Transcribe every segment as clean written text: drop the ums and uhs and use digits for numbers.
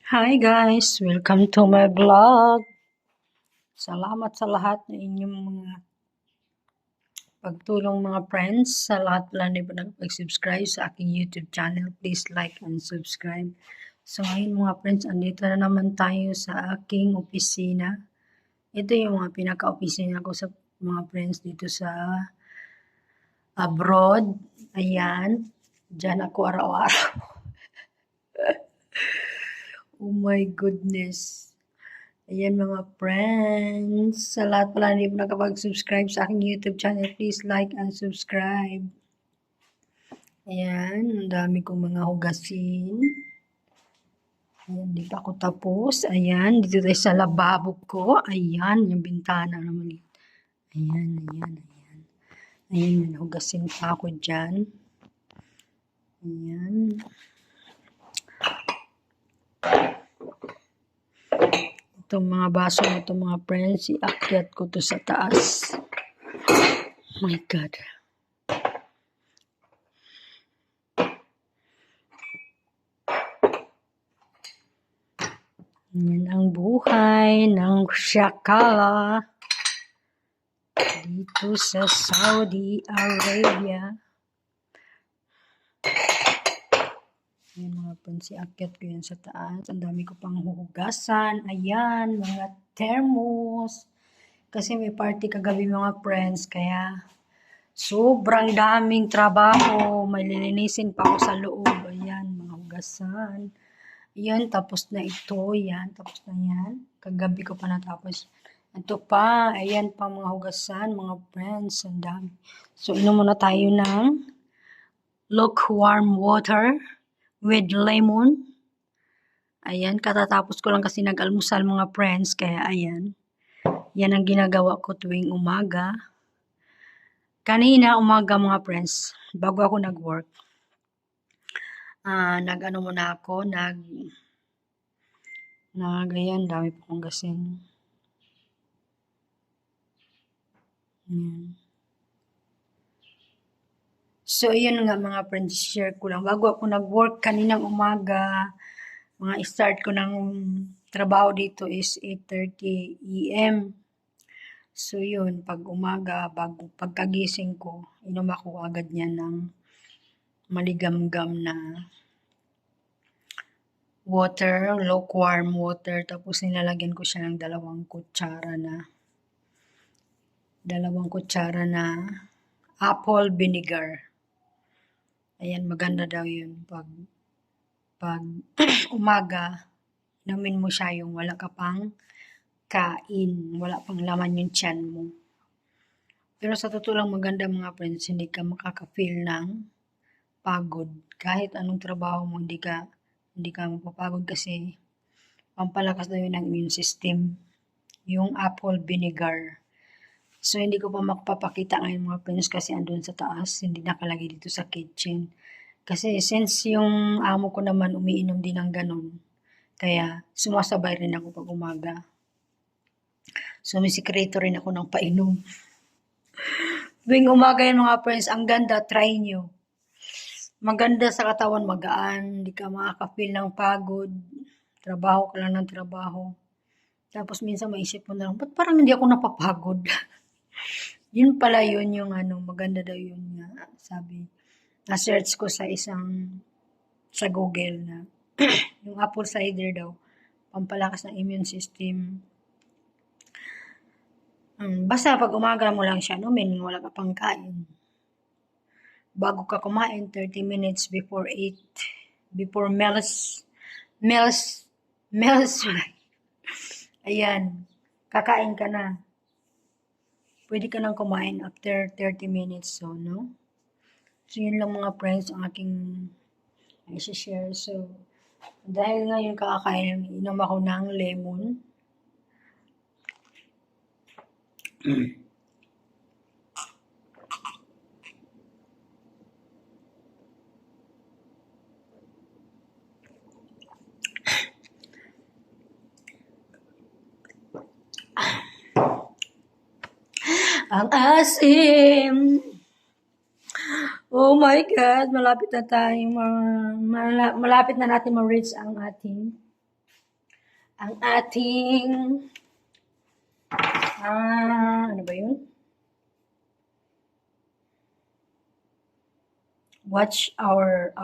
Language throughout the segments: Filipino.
Hi guys! Welcome to my vlog. Salamat sa lahat ng inyong mga pagtulong mga friends. Sa lahat pala na po nagpag-subscribe sa aking YouTube channel. Please like and subscribe. So ngayon mga friends, andito na naman tayo sa aking opisina. Ito yung mga pinaka-opisina ko sa mga friends dito sa abroad. Ayan. Diyan ako araw-araw. Oh my goodness. Ayan mga friends, sa lahat pala hindi po nakapag-subscribe sa aking YouTube channel, please like and subscribe. Ayan, ang dami kong mga hugasin. Ayan, di pa ako tapos. Ayan, dito tayo sa lababo ko. Ayan, yung bintana na maliit. Ayan, ayan, ayan. Ayan, hugasin pa ako dyan. Ayan. Itong mga baso na ito mga friends, iakyat ko to sa taas. Oh my God. Yan ang buhay ng Shakala dito sa Saudi Arabia. Ayan mga friends, iakyat ko yan sa taas. Ang dami ko pang huhugasan. Ayan, mga thermos. Kasi may party kagabi mga friends, kaya sobrang daming trabaho. May lilinisin pa ako sa loob. Ayan, mga hugasan. Ayan, tapos na ito. Ayan, tapos na yan. Kagabi ko pa natapos. Ito pa. Ayan pa mga hugasan, mga friends. Ang dami. So, inom muna tayo ng lukewarm water with lemon. Ayan, katatapos ko lang kasi nag-almusal mga friends. Kaya ayan. Yan ang ginagawa ko tuwing umaga. Kanina umaga mga friends, bago ako nag-work. Nag-ano muna ako, ayan, dami pa kong gasin. So, yun nga mga friends, share ko lang. Bago ako nag-work kaninang umaga, mga start ko ng trabaho dito is 8:30 AM. So, yun, pag umaga, pagkagising ko, inom ako agad niya ng maligamgam na water, lukewarm water, tapos nilalagyan ko siya ng dalawang kutsara na apple vinegar. Ayan, maganda daw yun. Pag umaga, inumin mo siya yung wala ka pang kain, wala pang laman yung tiyan mo. Pero sa totoo lang maganda mga friends, hindi ka makaka-feel ng pagod. Kahit anong trabaho mo, hindi ka mapapagod kasi pampalakas daw yun ng immune system. Yung apple vinegar. So, hindi ko pa makapapakita ngayon mga friends kasi andun sa taas, hindi nakalagay dito sa kitchen. Kasi since yung amo ko naman umiinom din ng ganun, kaya sumasabay rin ako pag umaga. So, may sikreto rin ako ng painom. Tuwing umaga yan mga friends, ang ganda, try nyo. Maganda sa katawan, magaan, hindi ka makaka-feel ng pagod. Trabaho ka lang ng trabaho. Tapos minsan maisip mo na lang, ba't parang hindi ako napapagod? Yun pala yun yung maganda daw yun nga, sabi. Na-search ko sa Google na yung apple cider daw, pampalakas ng immune system. Basta pag umaga mo lang siya, wala ka pang kain. Bago ka kumain, 30 minutes before 8, before meals. Ayan, kakain ka na. Pwede ka nang kumain after 30 minutes, so, no? So, yun lang mga friends ang aking i-share. So, dahil ngayon kakakain, inom ako ng lemon. Ang asim! Oh my God, malapit na natin ma-reach ang ating ang ating ano ba yun? Watch our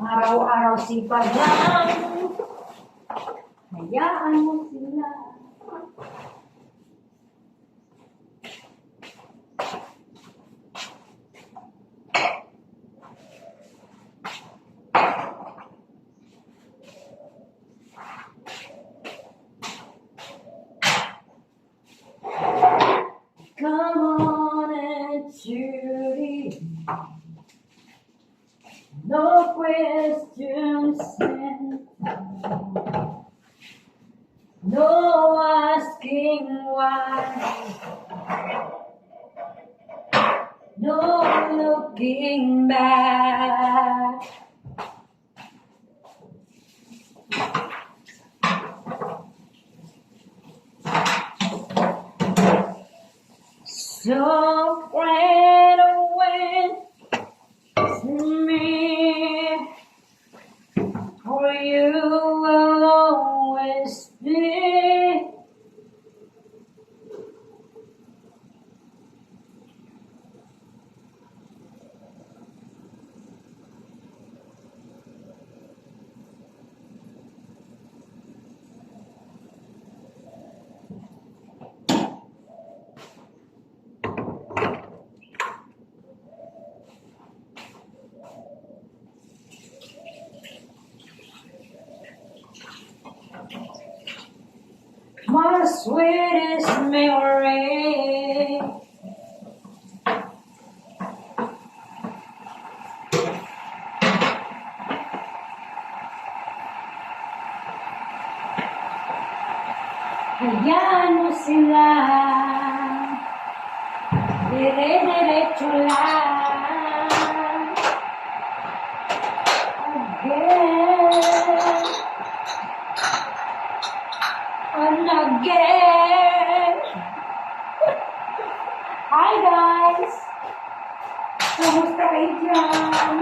araw-araw sipag lang. Hayaan mo sila. No asking why, no looking back. So friend away from me, for you will always be. My sweetest memory. Hayaan mo sila, dire-diretso lang. Again and again. Hi guys! Kamusta kayo dyan?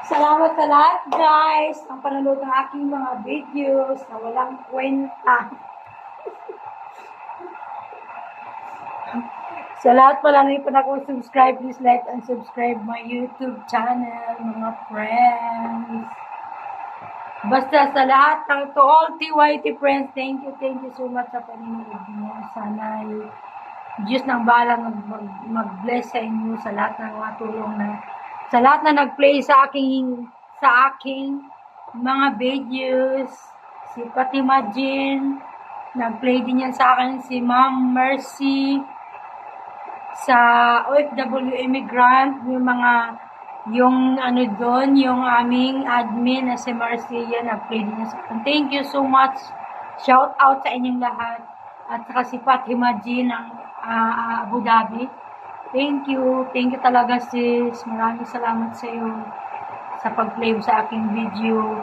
Salamat sa lahat guys ang panonood ng aking mga videos na walang kwenta. Sa lahat pala na pa subscribe, please like and subscribe my YouTube channel, mga friends. Basta sa lahat ng to all TYT friends, thank you so much sa panonood niyo. Sana Diyos nang bahala mag-bless sa inyo sa lahat ng mga tulong na sa lahat na nag-play sa aking mga videos. Si Fatima Jean, nag-play din yan sa akin, si Ma'am Mercy, sa OFW immigrant, yung aming admin na si Marcia, nag-play din yan sa akin. Thank you so much. Shout out sa inyong lahat. At saka si Fatima Jean ng Abu Dhabi. Thank you talaga sis. Maraming salamat sa iyo sa pag-play sa aking video.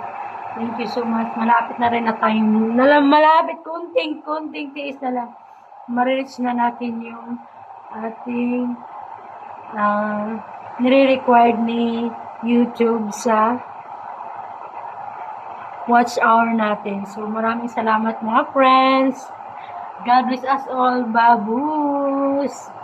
Thank you so much. Malapit na rin na tayo. Malapit, konting tiis na lang. Ma-reach na natin yung ating nire-required ni YouTube sa watch hour natin. So, maraming salamat mga friends. God bless us all. Babus!